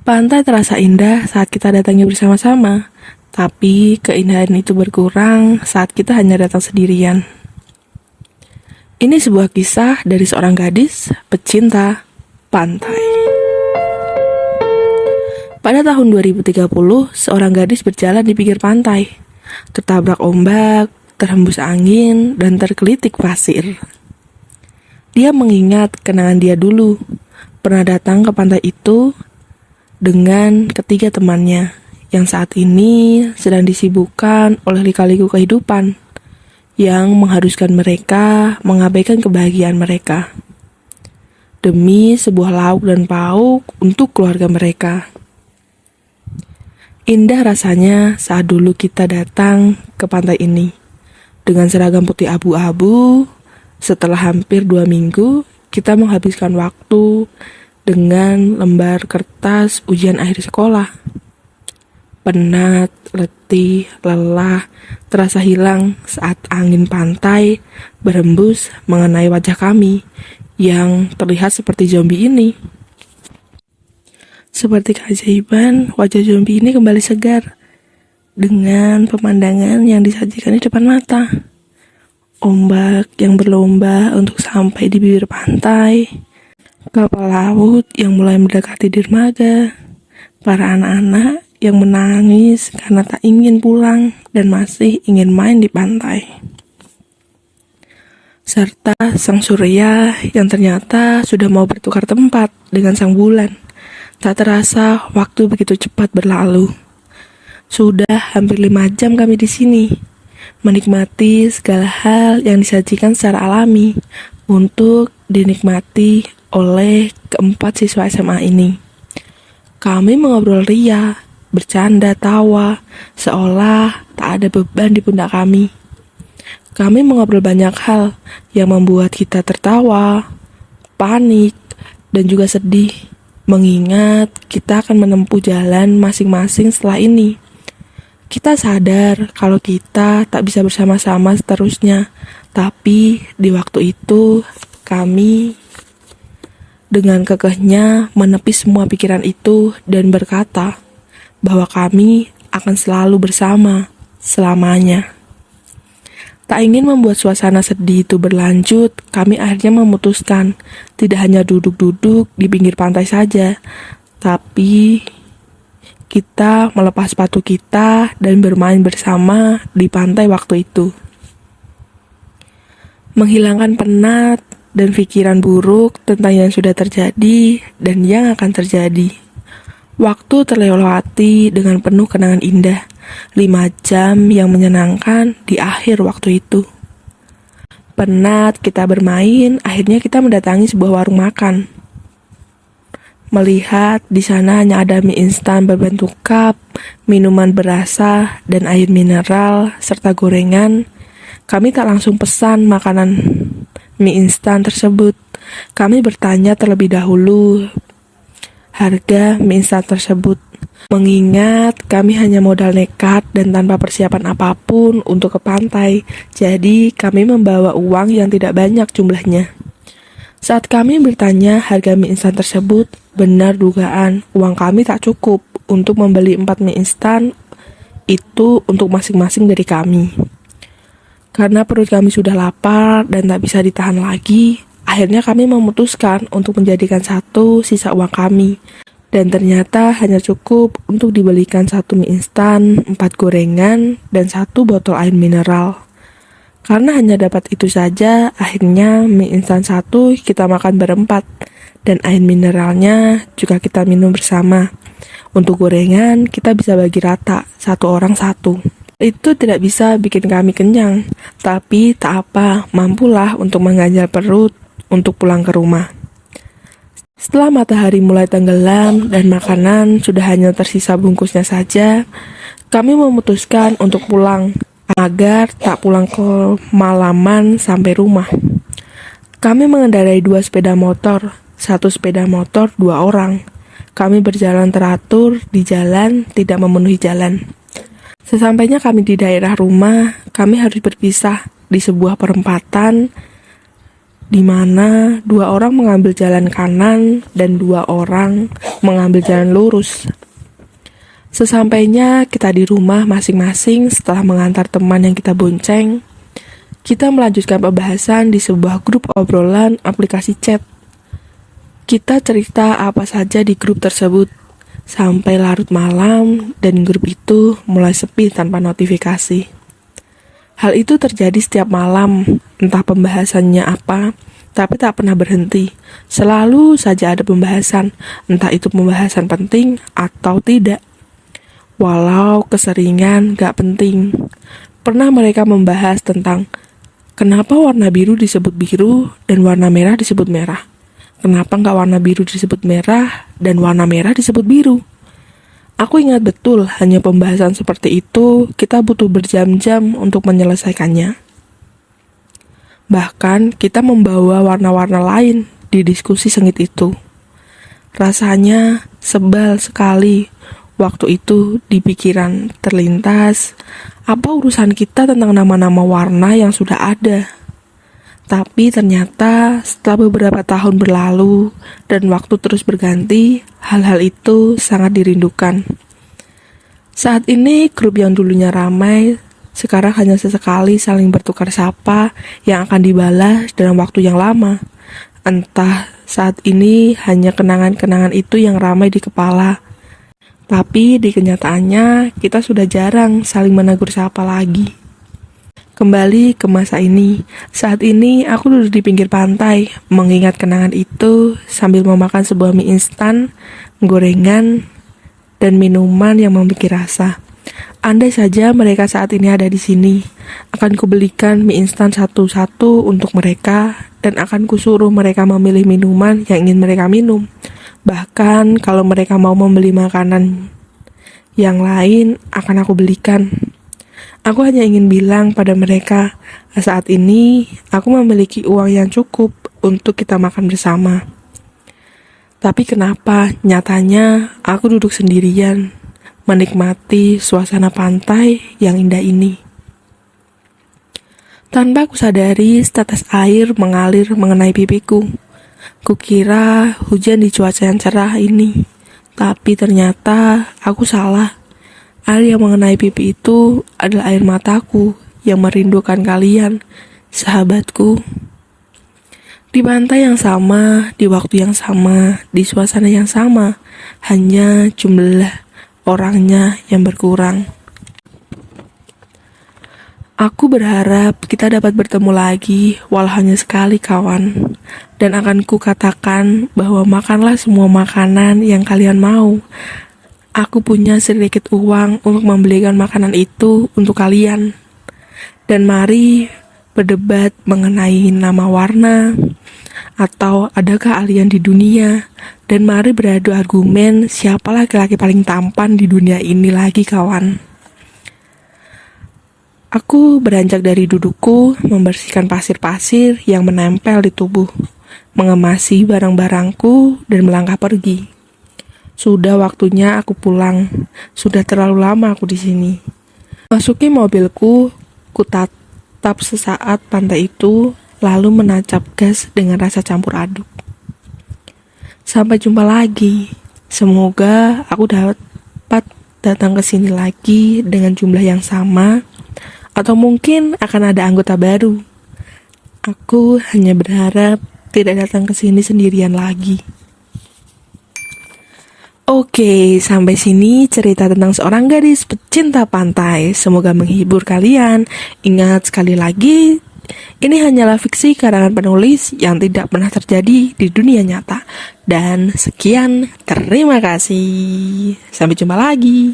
Pantai terasa indah saat kita datangi bersama-sama, tapi keindahan itu berkurang saat kita hanya datang sendirian. Ini sebuah kisah dari seorang gadis pecinta pantai. Pada tahun 2030, seorang gadis berjalan di pinggir pantai, tertabrak ombak, terhembus angin, dan tergelitik pasir. Dia mengingat kenangan dia dulu, pernah datang ke pantai itu dengan ketiga temannya, yang saat ini sedang disibukkan oleh lika-liku kehidupan, yang mengharuskan mereka mengabaikan kebahagiaan mereka, demi sebuah lauk dan pauk untuk keluarga mereka. Indah rasanya saat dulu kita datang ke pantai ini, dengan seragam putih abu-abu. Setelah hampir 2 minggu, kita menghabiskan waktu dengan lembar kertas ujian akhir sekolah. Penat, letih, lelah terasa hilang saat angin pantai berhembus mengenai wajah kami yang terlihat seperti zombie ini. Seperti keajaiban, wajah zombie ini kembali segar dengan pemandangan yang disajikan di depan mata. Ombak yang berlomba untuk sampai di bibir pantai, kapal laut yang mulai mendekati dermaga, para anak-anak yang menangis karena tak ingin pulang dan masih ingin main di pantai, serta sang surya yang ternyata sudah mau bertukar tempat dengan sang bulan. Tak terasa waktu begitu cepat berlalu. Sudah hampir 5 jam kami di sini, menikmati segala hal yang disajikan secara alami untuk dinikmati oleh keempat siswa SMA ini. Kami mengobrol ria, bercanda tawa, seolah tak ada beban di pundak kami. Kami mengobrol banyak hal yang membuat kita tertawa, panik, dan juga sedih, mengingat kita akan menempuh jalan masing-masing setelah ini. Kita sadar kalau kita tak bisa bersama-sama seterusnya, tapi di waktu itu kami dengan kekehnya menepis semua pikiran itu dan berkata bahwa kami akan selalu bersama selamanya. Tak ingin membuat suasana sedih itu berlanjut, kami akhirnya memutuskan tidak hanya duduk-duduk di pinggir pantai saja, tapi kita melepas sepatu kita dan bermain bersama di pantai waktu itu. Menghilangkan penat dan pikiran buruk tentang yang sudah terjadi dan yang akan terjadi. Waktu terlewati dengan penuh kenangan indah. 5 jam yang menyenangkan di akhir waktu itu. Penat kita bermain, akhirnya kita mendatangi sebuah warung makan. Melihat di sana hanya ada mie instan berbentuk cup, minuman berasa, dan air mineral, serta gorengan, kami tak langsung pesan makanan mie instan tersebut. Kami bertanya terlebih dahulu harga mie instan tersebut, mengingat kami hanya modal nekat dan tanpa persiapan apapun untuk ke pantai, jadi kami membawa uang yang tidak banyak jumlahnya. Saat kami bertanya harga mie instan tersebut, benar dugaan uang kami tak cukup untuk membeli 4 mie instan itu untuk masing-masing dari kami. Karena perut kami sudah lapar dan tak bisa ditahan lagi, akhirnya kami memutuskan untuk menjadikan satu sisa uang kami. Dan ternyata hanya cukup untuk dibelikan 1 mie instan, 4 gorengan, dan 1 botol air mineral. Karena hanya dapat itu saja, akhirnya mie instan 1 kita makan berempat, dan air mineralnya juga kita minum bersama. Untuk gorengan, kita bisa bagi rata, 1 orang 1. Itu tidak bisa bikin kami kenyang, tapi tak apa, mampulah untuk mengganjal perut untuk pulang ke rumah. Setelah matahari mulai tenggelam dan makanan sudah hanya tersisa bungkusnya saja, kami memutuskan untuk pulang, agar tak pulang ke malaman sampai rumah. Kami mengendarai 2 sepeda motor, 1 sepeda motor 2 orang. Kami berjalan teratur di jalan, tidak memenuhi jalan. Sesampainya kami di daerah rumah, kami harus berpisah di sebuah perempatan di mana 2 orang mengambil jalan kanan dan 2 orang mengambil jalan lurus. Sesampainya kita di rumah masing-masing setelah mengantar teman yang kita bonceng, kita melanjutkan pembahasan di sebuah grup obrolan aplikasi chat. Kita cerita apa saja di grup tersebut, sampai larut malam dan grup itu mulai sepi tanpa notifikasi. Hal itu terjadi setiap malam, entah pembahasannya apa, tapi tak pernah berhenti. Selalu saja ada pembahasan, entah itu pembahasan penting atau tidak. Walau keseringan gak penting. Pernah mereka membahas tentang kenapa warna biru disebut biru dan warna merah disebut merah. Kenapa gak warna biru disebut merah dan warna merah disebut biru? Aku ingat betul, hanya pembahasan seperti itu kita butuh berjam-jam untuk menyelesaikannya. Bahkan kita membawa warna-warna lain di diskusi sengit itu. Rasanya sebal sekali. Waktu itu di pikiran terlintas, apa urusan kita tentang nama-nama warna yang sudah ada? Tapi ternyata setelah beberapa tahun berlalu dan waktu terus berganti, hal-hal itu sangat dirindukan. Saat ini grup yang dulunya ramai, sekarang hanya sesekali saling bertukar sapa yang akan dibalas dalam waktu yang lama. Entah saat ini hanya kenangan-kenangan itu yang ramai di kepala. Tapi di kenyataannya kita sudah jarang saling menegur sapa lagi. Kembali ke masa ini, saat ini aku duduk di pinggir pantai, mengingat kenangan itu sambil memakan sebuah mie instan, gorengan, dan minuman yang memiliki rasa. Andai saja mereka saat ini ada di sini, akan kubelikan mie instan satu-satu untuk mereka, dan akan kusuruh mereka memilih minuman yang ingin mereka minum. Bahkan kalau mereka mau membeli makanan yang lain, akan aku belikan. Aku hanya ingin bilang pada mereka, saat ini aku memiliki uang yang cukup untuk kita makan bersama. Tapi kenapa nyatanya aku duduk sendirian, menikmati suasana pantai yang indah ini. Tanpa aku sadari, setetes air mengalir mengenai pipiku. Kukira hujan di cuaca yang cerah ini, tapi ternyata aku salah. Air yang mengenai pipi itu adalah air mataku yang merindukan kalian, sahabatku. Di pantai yang sama, di waktu yang sama, di suasana yang sama, hanya jumlah orangnya yang berkurang. Aku berharap kita dapat bertemu lagi, walau hanya sekali kawan. Dan akan ku katakan bahwa makanlah semua makanan yang kalian mau. Aku punya sedikit uang untuk membelikan makanan itu untuk kalian. Dan mari berdebat mengenai nama warna, atau adakah alien di dunia. Dan mari beradu argumen siapa laki-laki paling tampan di dunia ini lagi kawan. Aku beranjak dari dudukku, membersihkan pasir-pasir yang menempel di tubuh, mengemasi barang-barangku, dan melangkah pergi. Sudah waktunya aku pulang. Sudah terlalu lama aku di sini. Masuki mobilku, ku tatap sesaat pantai itu, lalu menancap gas dengan rasa campur aduk. Sampai jumpa lagi. Semoga aku dapat datang ke sini lagi dengan jumlah yang sama. Atau mungkin akan ada anggota baru. Aku hanya berharap tidak datang ke sini sendirian lagi. Oke, sampai sini cerita tentang seorang gadis pecinta pantai. Semoga menghibur kalian. Ingat sekali lagi, ini hanyalah fiksi karangan penulis yang tidak pernah terjadi di dunia nyata. Dan sekian, terima kasih. Sampai jumpa lagi.